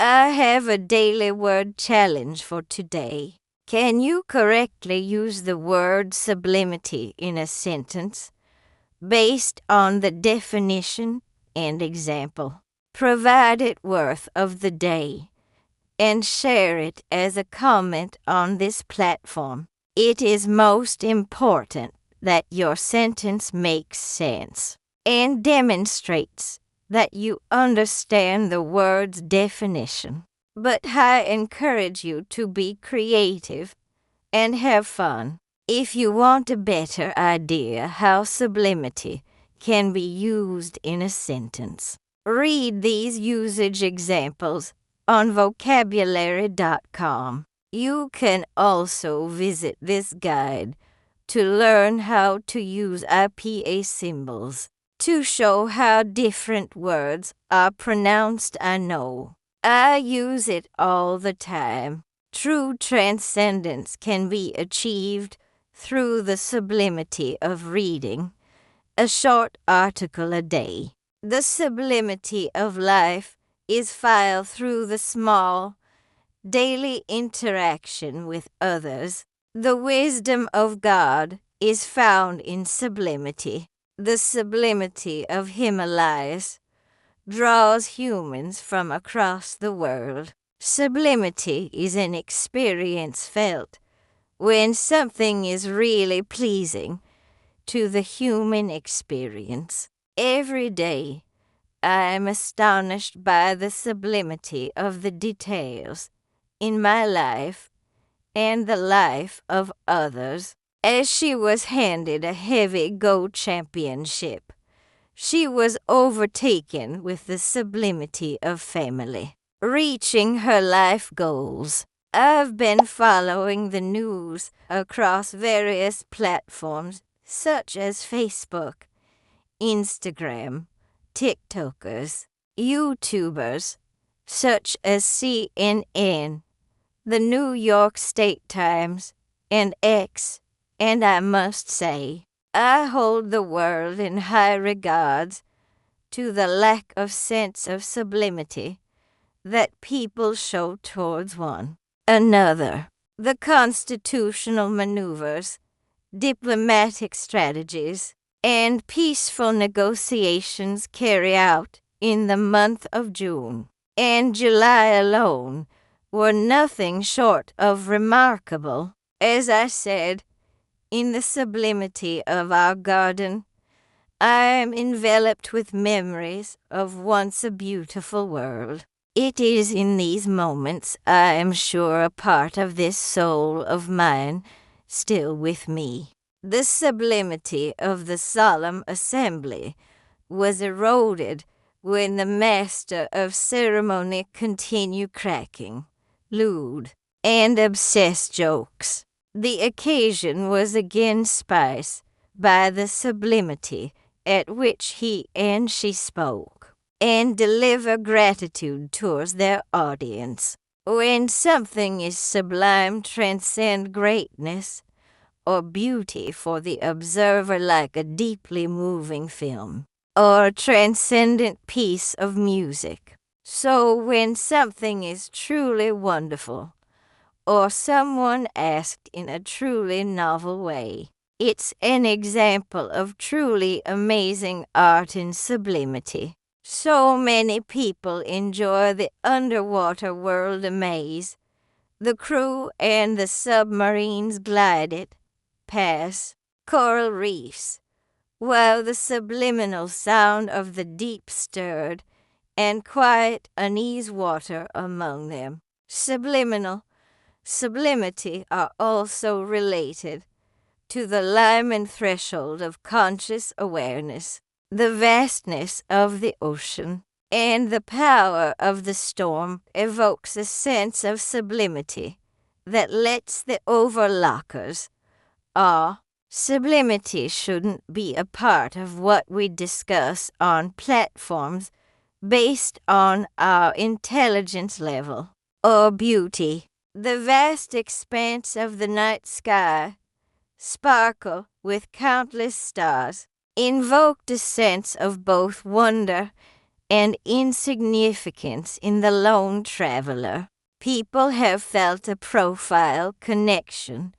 I have a daily word challenge for today. Can you correctly use the word sublimity in a sentence based on the definition and example? Provide it worth of the day and share it as a comment on this platform. It is most important that your sentence makes sense and demonstrates that you understand the word's definition. But I encourage you to be creative and have fun. If you want a better idea how sublimity can be used in a sentence, read these usage examples on vocabulary.com. You can also visit this guide to learn how to use IPA symbols to show how different words are pronounced. I know. I use it all the time. True transcendence can be achieved through the sublimity of reading a short article a day. The sublimity of life is filed through the small, daily interaction with others. The wisdom of God is found in sublimity. The sublimity of Himalayas draws humans from across the world. Sublimity is an experience felt when something is really pleasing to the human experience. Every day, I am astonished by the sublimity of the details in my life and the life of others. As she was handed a heavy gold championship, she was overtaken with the sublimity of family, reaching her life goals. I've been following the news across various platforms such as Facebook, Instagram, TikTokers, YouTubers such as CNN, the New York State Times, and X, and I must say, I hold the world in high regards to the lack of sense of sublimity that people show towards one another. The constitutional maneuvers, diplomatic strategies, and peaceful negotiations carried out in the month of June and July alone were nothing short of remarkable. As I said, in the sublimity of our garden, I am enveloped with memories of once a beautiful world. It is in these moments I am sure a part of this soul of mine still with me. The sublimity of the solemn assembly was eroded when the master of ceremony continued cracking lewd and obsessed jokes. The occasion was again spiced by the sublimity at which he and she spoke, and deliver gratitude towards their audience. When something is sublime, transcend greatness or beauty for the observer like a deeply moving film or a transcendent piece of music. So when something is truly wonderful, or someone asked in a truly novel way, it's an example of truly amazing art and sublimity. So many people enjoy the underwater world amaze. The crew and the submarines glided past coral reefs, while the subliminal sound of the deep stirred and quiet unease water among them. Sublimity are also related to the Lyman threshold of conscious awareness, the vastness of the ocean, and the power of the storm evokes a sense of sublimity that lets the overlookers sublimity shouldn't be a part of what we discuss on platforms based on our intelligence level or beauty. The vast expanse of the night sky, sparkle with countless stars, invoked a sense of both wonder and insignificance in the lone traveler. People have felt a profile connection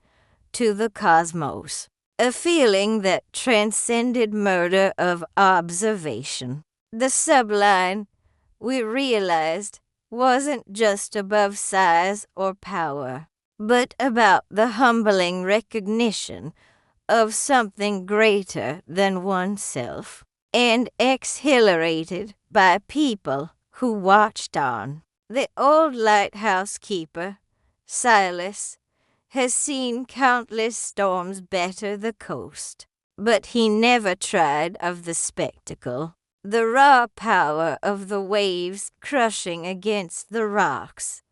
to the cosmos, a feeling that transcended murder of observation. The subline, we realized, wasn't just above size or power, but about the humbling recognition of something greater than oneself, and exhilarated by people who watched on. The old lighthouse keeper, Silas, has seen countless storms batter the coast, but he never tried of the spectacle. The raw power of the waves crushing against the rocks,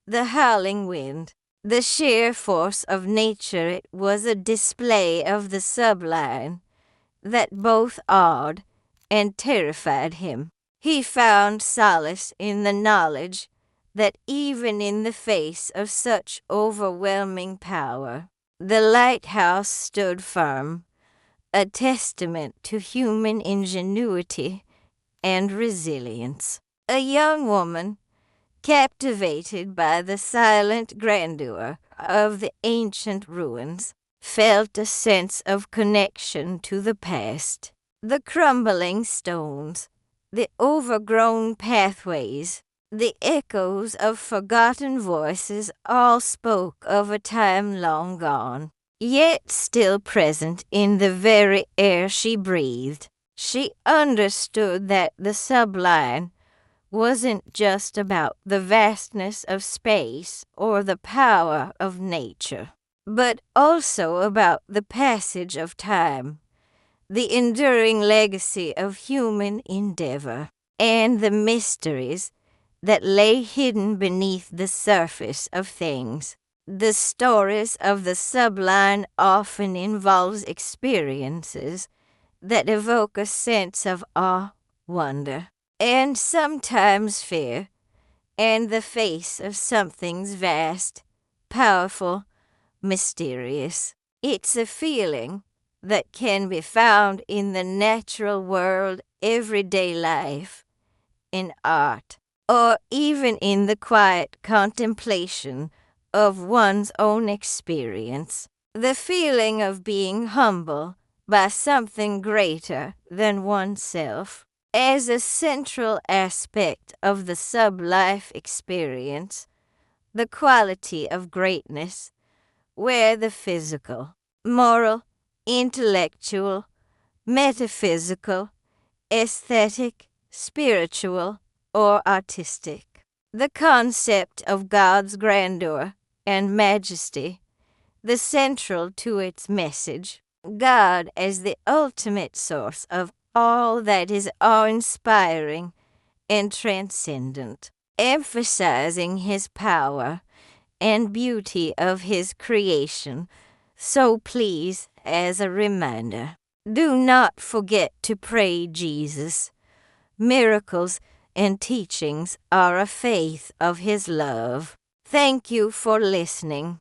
the howling wind, the sheer force of nature. It was a display of the sublime that both awed and terrified him. He found solace in the knowledge that even in the face of such overwhelming power, the lighthouse stood firm, a testament to human ingenuity and resilience. A young woman, captivated by the silent grandeur of the ancient ruins, felt a sense of connection to the past. The crumbling stones, the overgrown pathways, the echoes of forgotten voices all spoke of a time long gone, yet still present in the very air she breathed. She understood that the sublime wasn't just about the vastness of space or the power of nature, but also about the passage of time, the enduring legacy of human endeavor, and the mysteries that lay hidden beneath the surface of things. The stories of the sublime often involves experiences that evoke a sense of awe, wonder, and sometimes fear, and the face of something's vast, powerful, mysterious. It's a feeling that can be found in the natural world, everyday life, in art, or even in the quiet contemplation of one's own experience. The feeling of being humble by something greater than oneself as a central aspect of the sub-life experience, the quality of greatness, where the physical, moral, intellectual, metaphysical, aesthetic, spiritual, or artistic. The concept of God's grandeur and majesty, the central to its message, God as the ultimate source of all that is awe-inspiring and transcendent, emphasizing his power and beauty of his creation. So please, as a reminder, do not forget to pray Jesus. Miracles and teachings are a faith of his love. Thank you for listening.